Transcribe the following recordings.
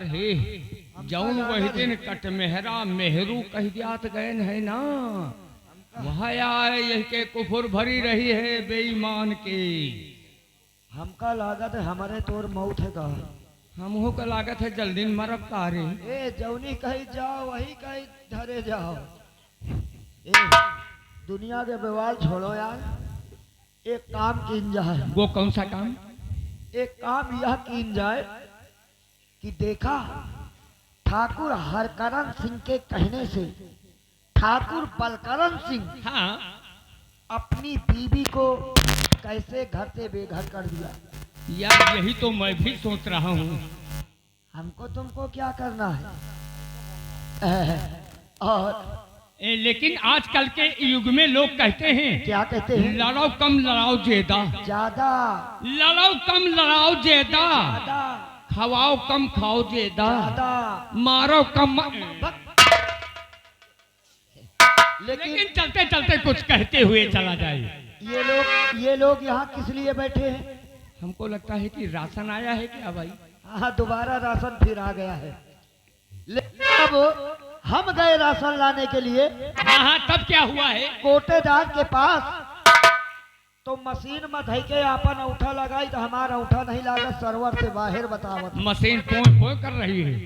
हे जौन वही दिन कट मेहरा मेहरू कह दियात गए है ना, वह आए यही के कुफुर भरी रही है बेईमान की। हमका लागत है हमारे तोर मौत है का, हमहू का लागत है जल्दी मरब कारे। ए जौनी कहीं जाओ वही कहीं धरे जाओ। ए दुनिया के विवाद छोड़ो यार, एक काम कीन जाए। वो कौन सा काम? एक काम यह कीन जाए कि देखा ठाकुर हरकरण सिंह के कहने से ठाकुर बलकरण सिंह हाँ अपनी बीवी को कैसे घर से बेघर कर दिया। यार यही तो मैं भी सोच रहा हूँ। हमको तुमको क्या करना है? और लेकिन आजकल के युग में लोग कहते हैं, क्या कहते हैं? लड़ाओ कम लड़ाओ ज्यादा, ज्यादा लड़ाओ कम लड़ाओ ज्यादा, ज्यादा खवाओ कम खाओ ज्यादा, ज्यादा मारो कम। लेकिन चलते चलते कुछ कहते हुए चला जाए। ये लोग यहाँ किस लिए बैठे हैं? हमको लगता है कि राशन आया है क्या भाई? हाँ दोबारा राशन फिर आ गया है। लेकिन अब हम गए राशन लाने के लिए। हाँ तब क्या हुआ है? कोटेदार के पास तो मशीन में धई के अपन अंगूठा लगाई तो हमारा अंगूठा नहीं लगा, सर्वर से बाहर बतावत। मशीन पों पों कर रही है।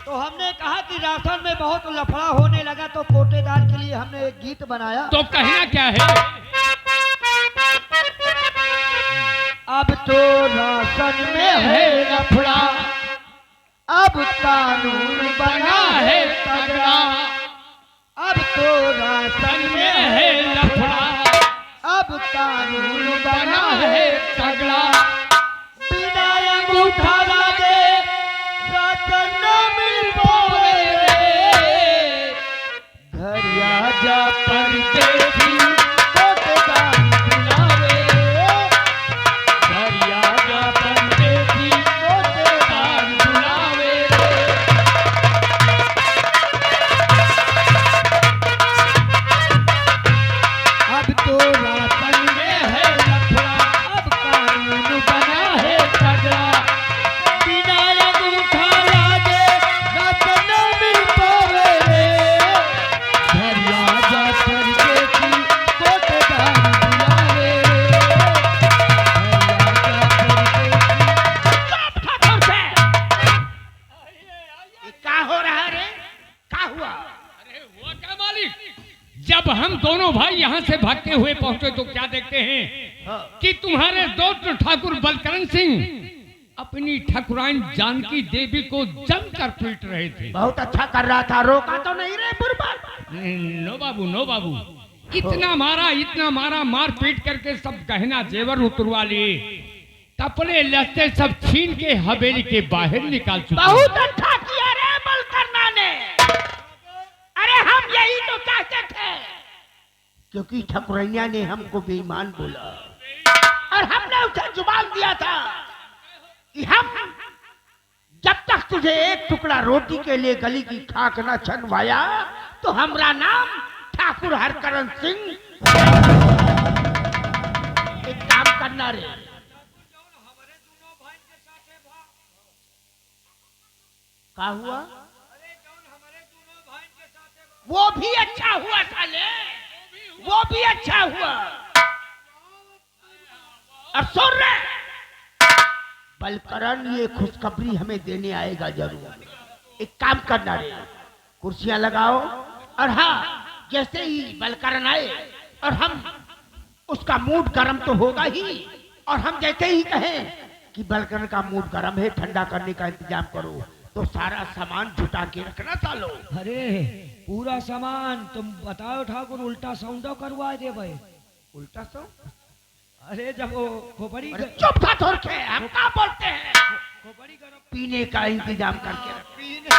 तो हमने कहा कि राशन में बहुत लफड़ा होने लगा, तो कोटेदार के लिए हमने एक गीत बनाया। तो कहना क्या है? अब तो राशन में है लफड़ा, अब कानून बना है तगड़ा। अब तो राशन में है लफड़ा, अब कानून बना है तगड़ा। बिना अंगूठा लगे राशन न मिल पावे रे, घर आजा परदेसी कोटेदार बुलावे रे, घर आजा परदेसी कोटेदार बुलावे रे। अब तो राशन में है लफड़ा, अब कानून बना है तगड़ा। बिना अंगूठा लागे राशन न मिल पावे रे, घर आजा परदेसी कोटेदार बुलावे रे, घर आजा परदेसी। क्या हो रहा है रे? क्या हुआ? अरे हुआ क्या मालिक? जब हम दोनों भाई यहाँ से भागते हुए पहुंचे तो क्या देखते हैं कि तुम्हारे दोस्त ठाकुर बलकरण सिंह अपनी ठाकुराइन जानकी देवी को जमकर पीट रहे थे। बहुत अच्छा कर रहा था, रोका तो नहीं रे बुरबक? नो बाबू नो बाबू, इतना मारा, मार पीट करके सब गहना जेवर उतरवा लिए, कपड़े लत्ते सब छीन के हवेली के बाहर निकाल चुके। बहुत अच्छा किया रे बलकरना ने। अरे हम यही तो चाहते थे, क्योंकि ठकुरैया ने हमको बेईमान बोला और हमने उसे जुबान दिया था कि हम जब तक तुझे एक टुकड़ा रोटी के लिए गली की खाक न छनवाया तो हमारा नाम ठाकुर हरकरण सिंह। एक काम करना रे, क्या हुआ? वो भी अच्छा हुआ साले, वो भी अच्छा हुआ। और सुन रहे बलकरण, ये खुशखबरी हमें देने आएगा जरूर। एक काम करना रे, कुर्सियां लगाओ और हाँ जैसे ही बलकरण आए और हम उसका मूड गर्म तो होगा ही, और हम जैसे ही कहें कि बलकरण का मूड गर्म है, ठंडा करने का इंतजाम करो, तो सारा सामान जुटा के रखना सालो। अरे पूरा सामान तुम बताओ ठाकुर, उल्टा साउंडो करवा दे भाई। उल्टा सो? अरे जब वो खोपड़ी चुप था थोड़ के, हम क्या बोलते हैं? खोपड़ी गरम पीने का इंतजाम करके रख। पीने का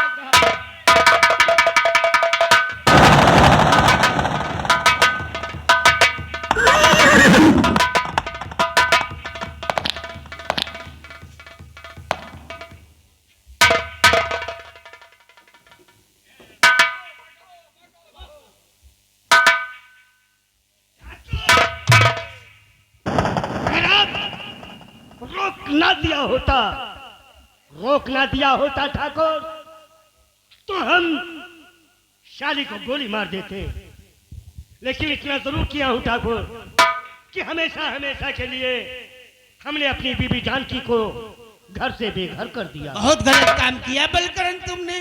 रोक ना दिया होता रोक ना दिया होता ठाकुर तो हम शाली को गोली मार देते। लेकिन इतना जरूर किया हूं ठाकुर कि हमेशा हमेशा के लिए हमने अपनी बीबी जानकी को घर से बेघर कर दिया। बहुत गलत काम किया बलकरण तुमने।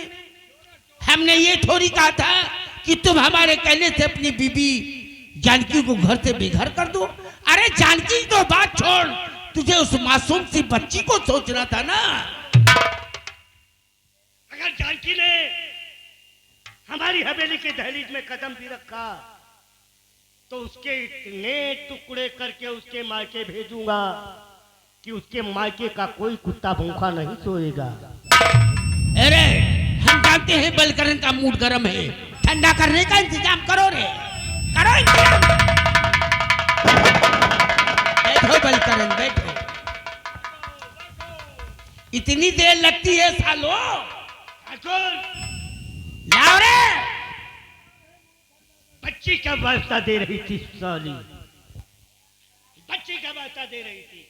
हमने ये थोड़ी कहा था कि तुम हमारे कहने से अपनी बीबी जानकी को घर से बेघर कर दो। अरे जानकी तो बात छोड़, तुझे उस मासूम सी बच्ची को सोचना था ना। अगर जानकी ने हमारी हवेली के दहलीज में कदम भी रखा तो उसके इतने टुकड़े करके उसके मायके भेजूंगा कि उसके मायके का कोई कुत्ता भूखा नहीं सोएगा। अरे हम जानते हैं बलकरण का मूड गर्म है, ठंडा करने का इंतजाम करो रे, करो इंतजाम। बैठो बलकरण बैठो। इतनी देर लगती है सालो। लाओ रे। बच्ची का वास्ता दे रही थी साली, बच्ची का वास्ता दे रही थी।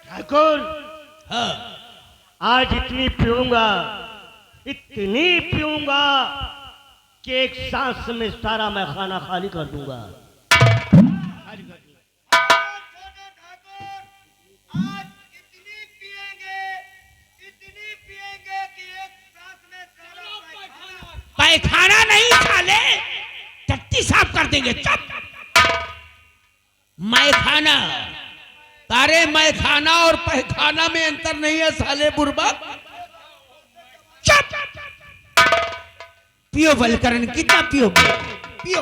ठाकुर हाँ। आज इतनी पीऊंगा कि एक सांस में सारा मैं खाना खाली कर दूंगा। पैखाना नहीं साले, टट्टी साफ कर देंगे। चुप। मैखाना, अरे मैखाना और पैखाना में अंतर नहीं है साले बुर्बक। चुप। पियो बलकरण, कितना पियोगे पियो।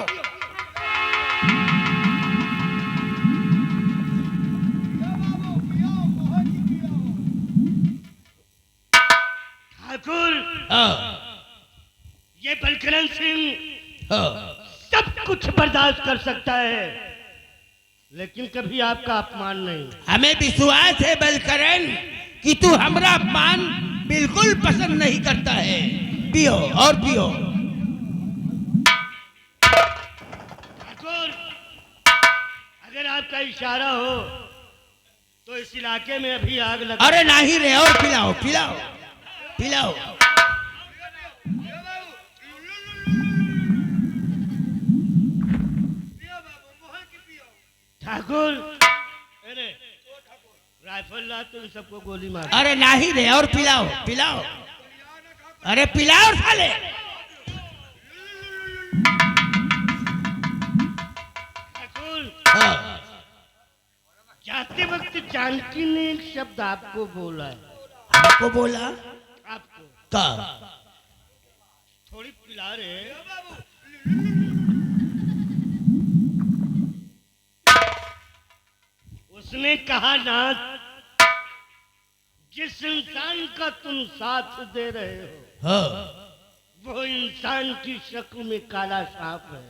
ठाकुर हाँ। ये बलकरण सिंह हाँ। सब कुछ बर्दाश्त कर सकता है लेकिन कभी आपका अपमान नहीं। हमें विश्वास है बलकरण कि तू हमारा अपमान बिल्कुल पसंद नहीं करता है। पियो और पियो। ठाकुर अगर आपका इशारा हो तो इस इलाके में अभी आग लगा। अरे नहीं रे, और पिलाओ पिलाओ पिलाओ। ठाकुर अरे राइफल ला तुम सबको गोली मार। अरे नहीं रे, और पिलाओ पिलाओ। अरे पिलाओ साले। ठाकुर हाँ। जाते वक्त जानकी ने एक शब्द आपको बोला है। हमको बोला आपको का? थोड़ी पिला रहे। उसने कहा ना जिस इंसान का तुम साथ दे रहे हो हाँ। वो इंसान की शक्ल में काला सांप है।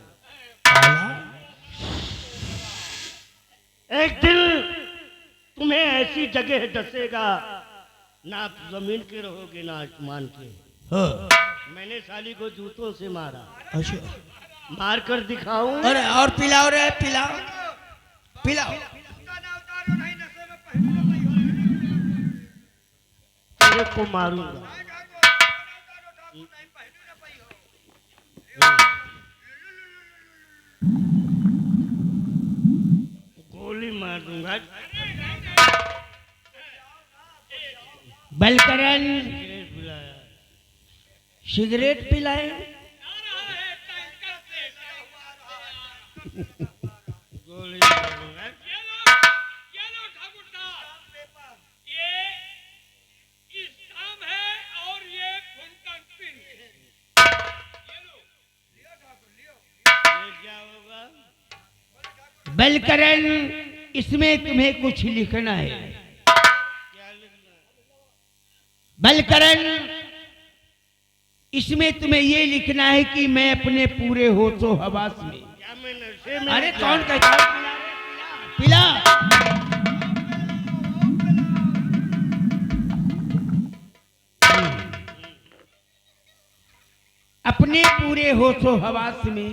एक दिन तुम्हें ऐसी जगह डसेगा ना आप जमीन के रहोगे ना आसमान के। हाँ। मैंने साली को जूतों से मारा। अच्छा। मार कर दिखाऊं? अरे और पिलाओ रे, पिलाओ पिलाओ। तेरे को मारूंगा। गोली मार दूंगा। बलकरण सिगरेट पिलाए। गोली मार दूंगा। बलकरण इसमें तुम्हें कुछ लिखना है। बलकरण इसमें तुम्हें ये लिखना है कि मैं अपने पूरे होशो हवास में। क्या मैं नशे में? अरे कौन कहता है? पिला। अपने पूरे होशो हवास में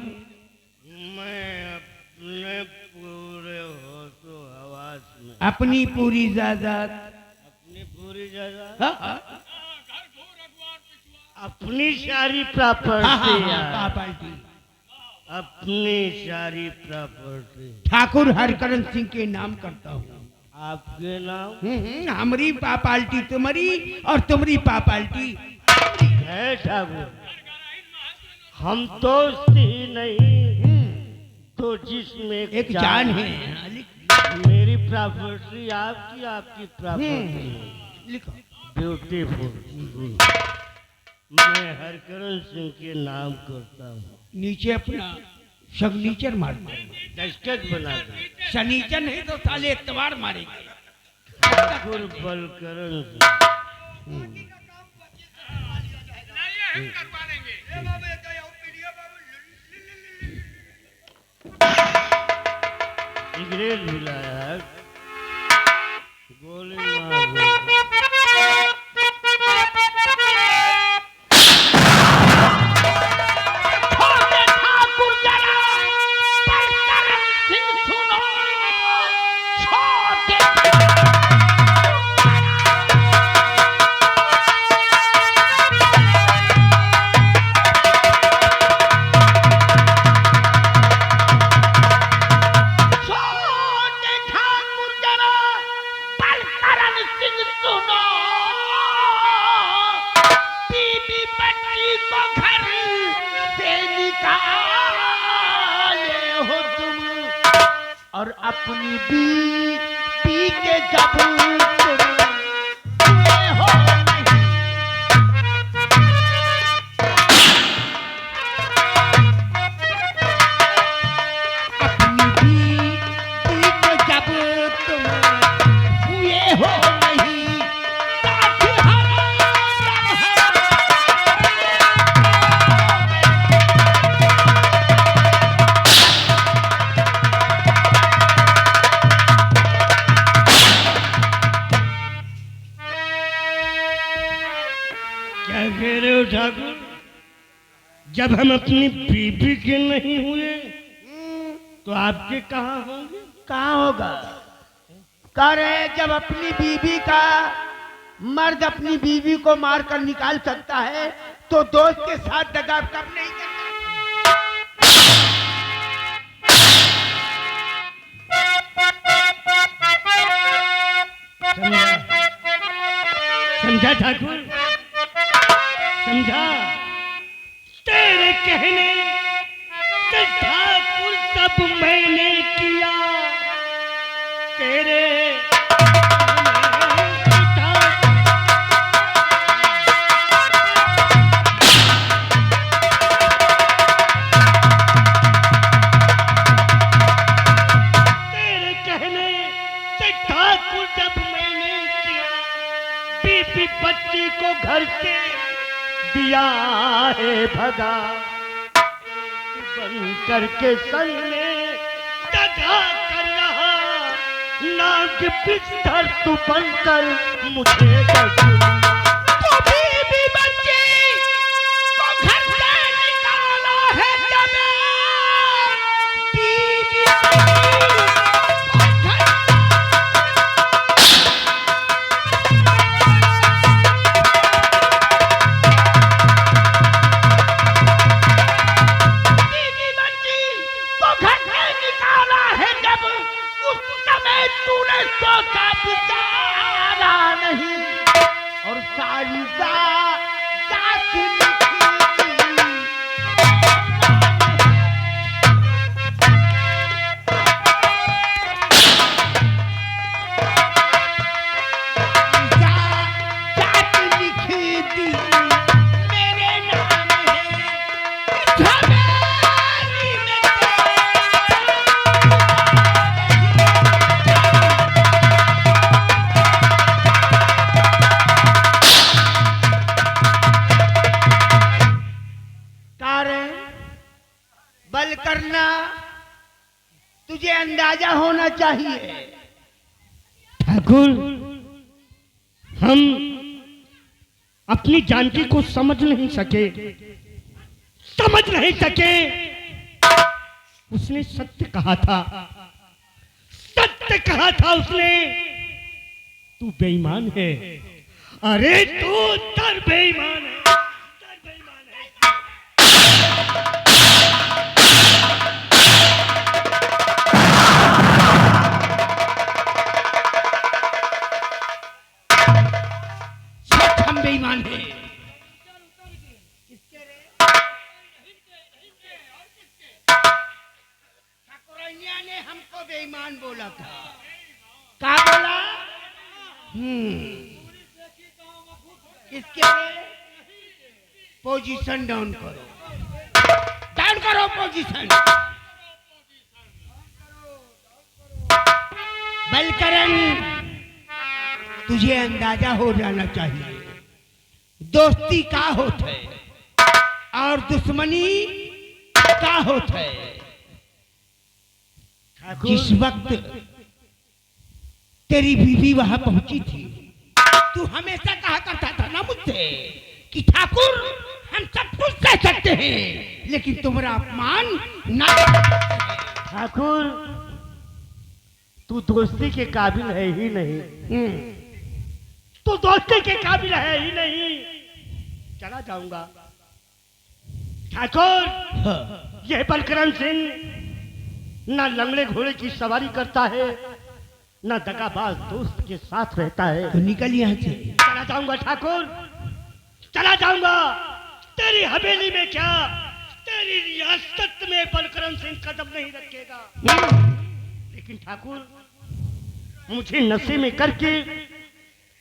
मैं अपने पूरे होशो हवास में अपनी पूरी जायदाद अपनी पूरी जगह हाँ, अपनी सारी हाँ, प्रॉपर्टी हाँ, पार्टी अपनी सारी प्रॉपर्टी ठाकुर हरकरण सिंह के नाम करता हूँ। आपके नाम हमारी पार्टी तुम्हारी और तुम्हारी पार्टी है ठाकुर। हम तो ही नहीं तो जिसमें एक जान है। मेरी प्रॉपर्टी आपकी, आपकी प्रॉपर्टी लिखो। ब्यूटीफुल। मैं हरकरण सिंह के नाम करता हूँ। नीचे अपना सिग्नेचर मार दो। दस्तखत बना दो। शनिचर नहीं तो साले इतवार मारेंगे। ठाकुर बलकरण सिंह। सिगरेट भी लाया है। गोली मार दो। और अपनी पी के जब तुम हो ठाकुर, जब हम अपनी बीबी के नहीं हुए तो आपके कहाँ होंगे? कहाँ होगा? कह रहे जब अपनी बीवी का मर्द अपनी बीवी को मारकर निकाल सकता है तो दोस्त के साथ दगा कब नहीं कर समझा ठाकुर, समझा। तेरे कहने से ठाकुर सब मैंने किया, तेरे कहने से ठाकुर जब मैंने किया, बीबी बच्ची को घर से दिया है भगा, बन करके संग में दगा कर रहा, नाक बिस्तर तू बनकर मुझे तो बीबी बच्ची को घर से निकाला है जब बीबी और सारी लिखी थी मेरे नाम बल करना तुझे अंदाजा होना चाहिए। ठाकुर, हम अपनी जानकी को समझ नहीं सके, समझ नहीं सके। उसने सत्य कहा था, सत्य कहा था उसने। तू बेईमान है, अरे तू तर बेईमान है, तर बेईमान है। सच हम बेईमान हैं। ठाकुरैया ने हमको बेईमान बोला था। क्या बोला? किसके लिए? पोजीशन डाउन करो, डाउन करो पोजीशन। बलकरण, तुझे अंदाजा हो जाना चाहिए दोस्ती का होता है और दुश्मनी का होता है। जिस वक्त तेरी बीवी वहां पहुंची थी, तू हमेशा कहा करता था ना मुझसे कि ठाकुर हम सब कुछ कह सकते हैं लेकिन तुम्हारा अपमान ना। ठाकुर, तू दोस्ती के काबिल है ही नहीं। तू दोस्ती के काबिल है ही नहीं। चला जाऊंगा। ठाकुर, यह बलकरण सिंह ना लंगड़े घोड़े की सवारी करता है, ना दगाबाज दोस्त के साथ रहता है। तो निकल यहाँ से। चला जाऊंगा ठाकुर, चला जाऊंगा। तेरी हवेली में क्या, तेरी रियासत में बलकरण सिंह कदम नहीं रखेगा। लेकिन ठाकुर, मुझे नशे में करके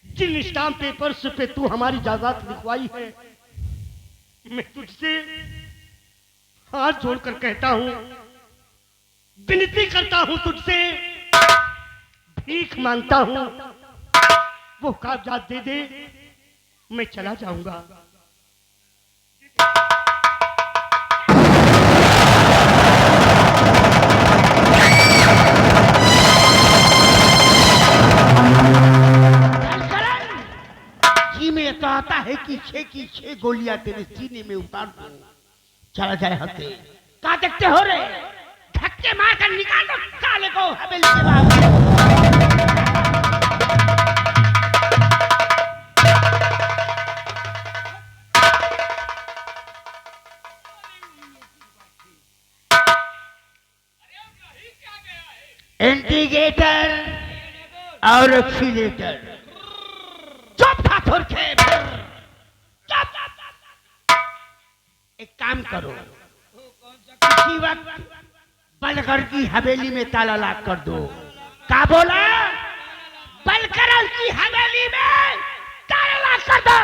जिन स्टाम्प पेपर्स पे तू हमारी जायदाद लिखवाई है, मैं तुझसे हाथ जोड़कर कहता हूं, विनती करता हूं तुझसे, भीख मांगता हूं, वो कागजात दे दे, मैं चला जाऊंगा। जी में तो आता है कि 6 की 6 गोलियां तेरे सीने में उतार दूं। चला जाए हते। क्या देखते हो रे? धक्के मार कर निकाल दो साले को हवेली के बाहर। इंटीग्रेटर और ऑक्सीलेटर। चुप ठाकुर के। एक काम करो, इसी वक्त बलकर की हवेली में ताला लॉक कर दो। क्या बोला? बलकर की हवेली में ताला लॉक कर दो।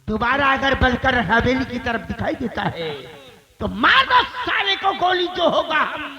दोबारा अगर बलकर हवेली की तरफ दिखाई देता है तो मार दो साले को गोली, जो होगा हम।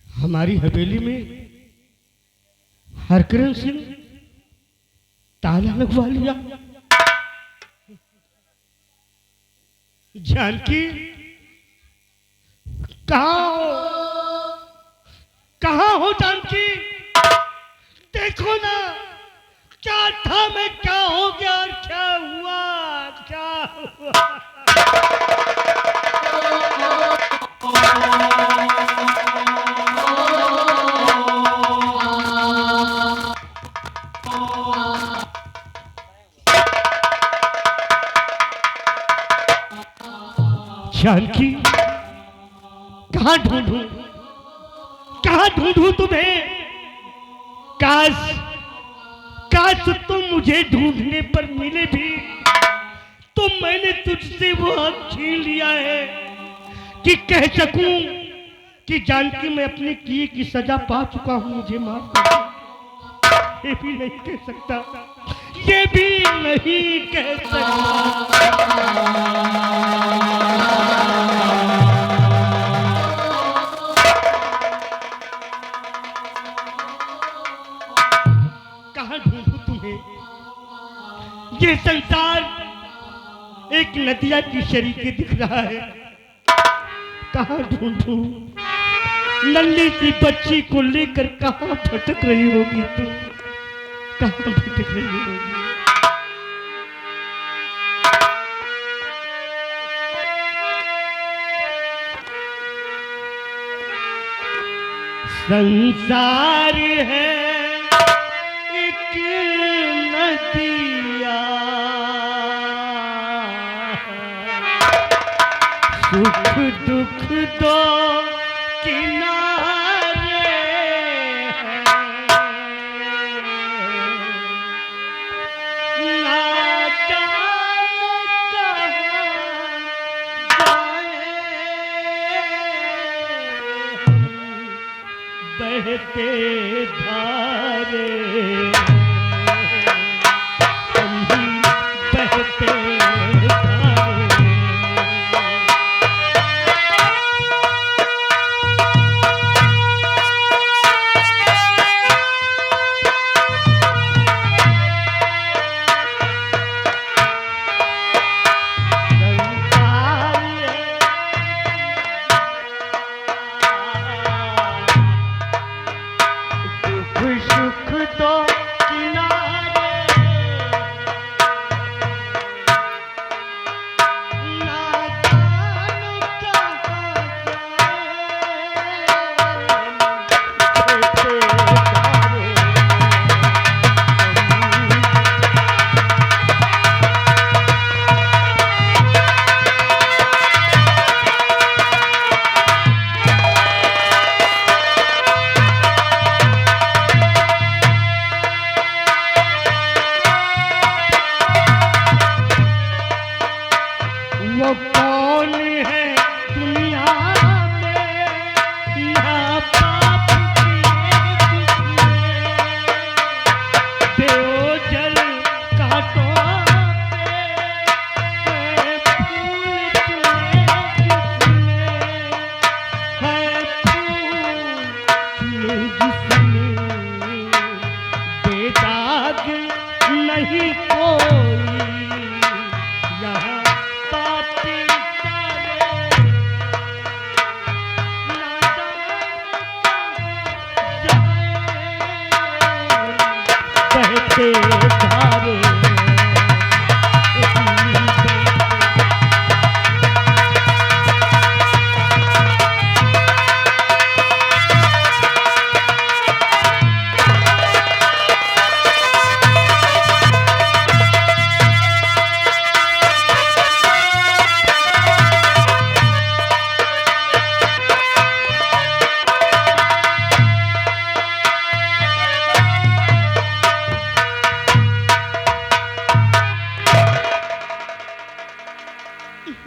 हमारी हवेली में हरकिरण सिंह ताला लगवा लिया। जानकी कहाँ हो जानकी? देखो ना, क्या था मैं क्या हो गया और क्या हुआ, क्या हुआ। जानकी, कहाँ ढूंढूं तुम्हें? काश सास तो मुझे ढूंढने पर मिले भी तो मैंने तुझसे वो हक छीन लिया है कि कह सकूं कि जानकी मैं अपने किए की सजा पा चुका हूं, मुझे माफ कर दे। ये भी नहीं कह सकता, ये भी नहीं कह सकता। कहाँ ढूंढूं तुम्हें? ये संसार एक नदिया की शरीके दिख रहा है। कहाँ ढूंढूं? नन्ही सी बच्ची को लेकर कहाँ भटक रही होगी तू? कहाँ भटक रही होगी? संसार है एक नदिया, सुख दुख दो किनारे हैं, ना जाने कहाँ जाए बहते धारे, बहते धारे। वो कौन है दुनिया में ना पाप किए जिसने, देओ जल कांटों पे फूल चुने जिसने, है फूल चुने जिसने, बेदाग नहीं कोई यहाँ बहते धारे।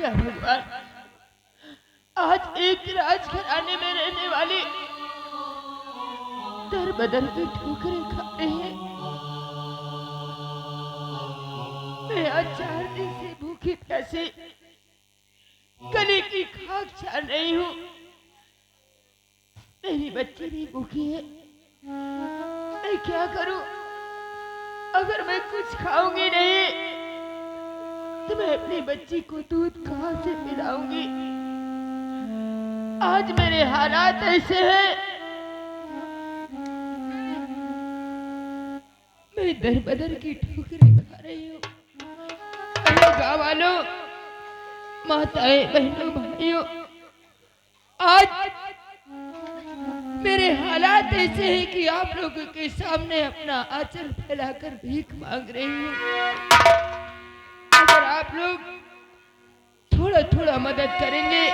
या भगवान, आज एक राजघराने में रहने वाले दर बदर की ठोकरें खा रहे हैं। मैं आज 4 दिन से भूखी प्यासे गले की खाक छान रही हूँ। मेरी बच्ची भी भूखी है। मैं क्या करूं? अगर मैं कुछ खाऊंगी नहीं तो मैं अपनी बच्ची को दूध कहाँ से पिलाऊंगी? आज मेरे हालात ऐसे हैं, मैं दर बदर की ठोकरें खा रही हूँ। अरे गाँव वालों, माताएं, बहनों, भाइयों, आज मेरे हालात ऐसे हैं कि आप लोगों के सामने अपना आंचल फैलाकर भीख मांग रही हूँ। अगर आप लोग थोड़ा थोड़ा मदद करेंगे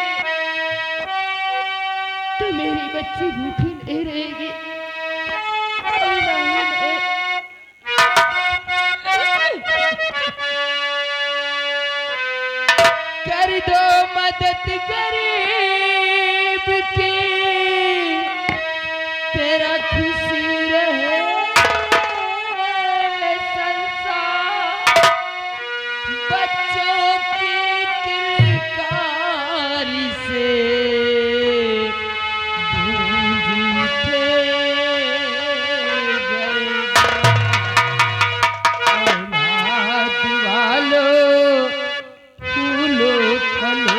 तो मेरी बच्ची भूखी नहीं रहेगी। और ना ही मैं मदद गरीब की तेरा खुशी रहे संसार, बच्चों की किलकारी से गूंज उठे गए औलाद वालों फूलो फलो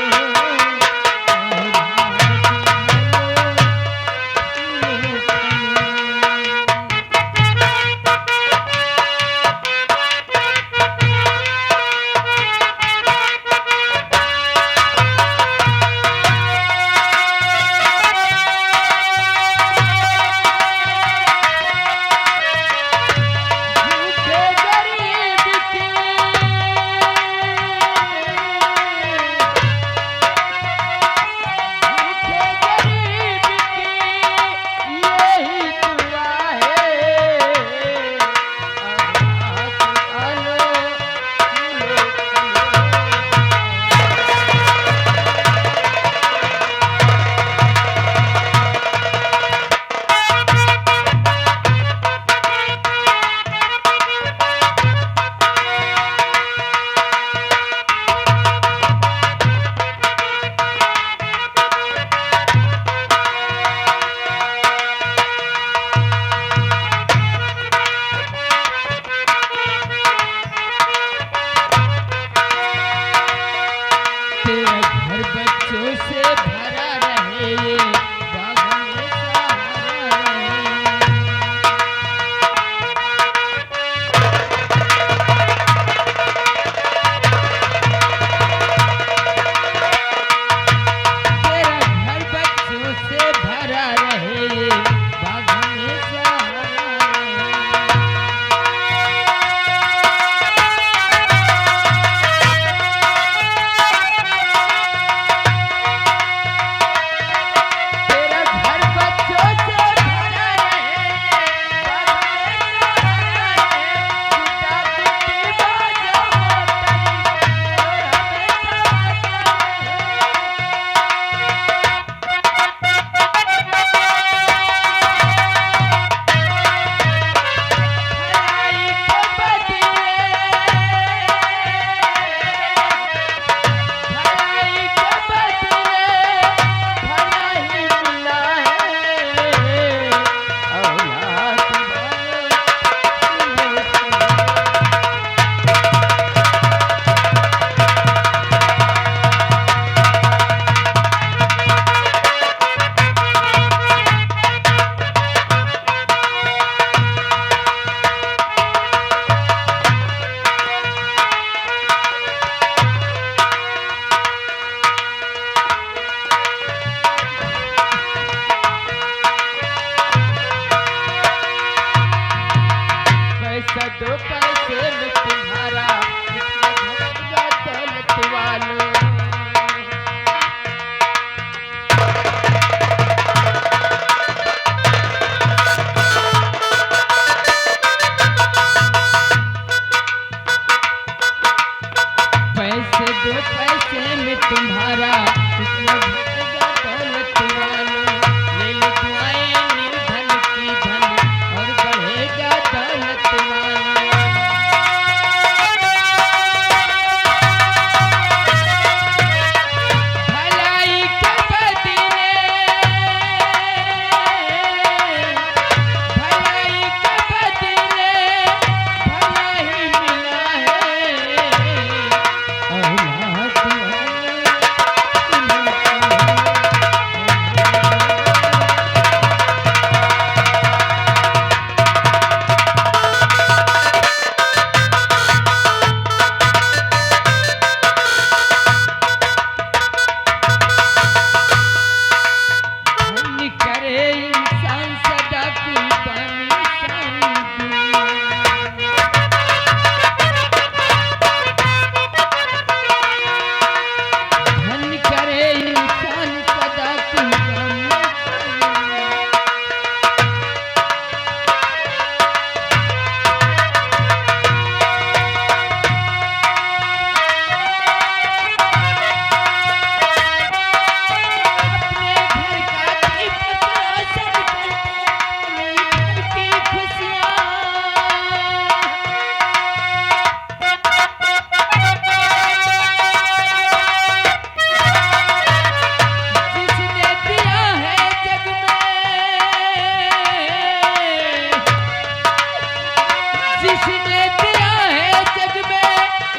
जिसने दिया है जग में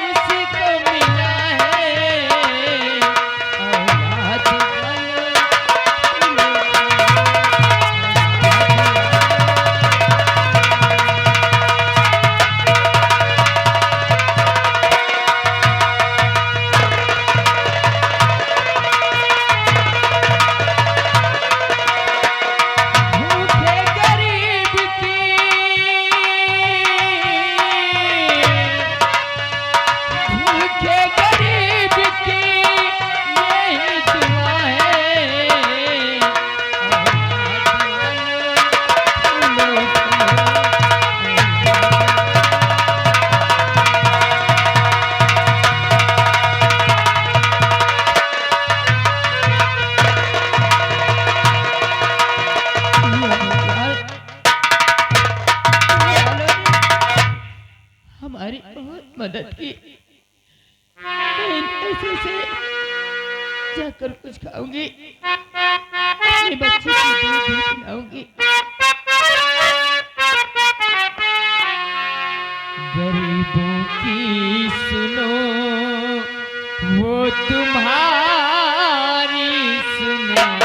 उसी को मिला है औलाद वालों। भूखे गरीब की भूखे गरीब की यही दुआ है औलाद वालों, हमारी बहुत मदद की। मैं इन पैसों से जाकर कुछ खाऊंगी, अपने बच्चे को दूध भी पिलाऊंगी। गरीबों की सुनो वो तुम्हारी सुने।